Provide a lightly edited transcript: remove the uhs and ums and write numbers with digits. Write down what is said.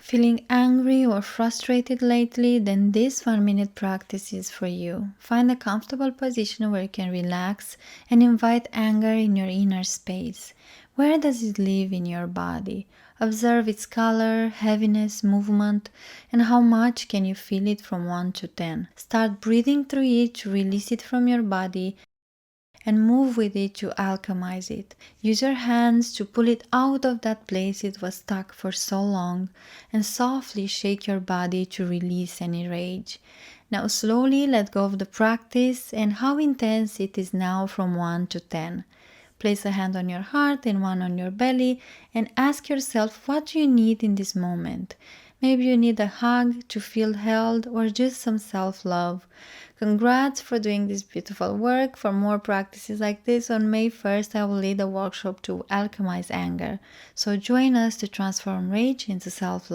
Feeling angry or frustrated lately? Then this 1 minute practice is for you. Find a comfortable position where you can relax and invite anger in your inner space. Where does it live in your body? Observe its color, heaviness, movement, and how much can you feel it from 1 to 10. Start breathing through it to release it from your body and move with it to alchemize it. Use your hands to pull it out of that place it was stuck for so long, and softly shake your body to release any rage. Now slowly let go of the practice and how intense it is now from 1 to 10. Place a hand on your heart and one on your belly and ask yourself, what do you need in this moment? Maybe you need a hug to feel held or just some self-love. Congrats for doing this beautiful work. For more practices like this, on May 1st, I will lead a workshop to alchemize anger. So join us to transform rage into self-love.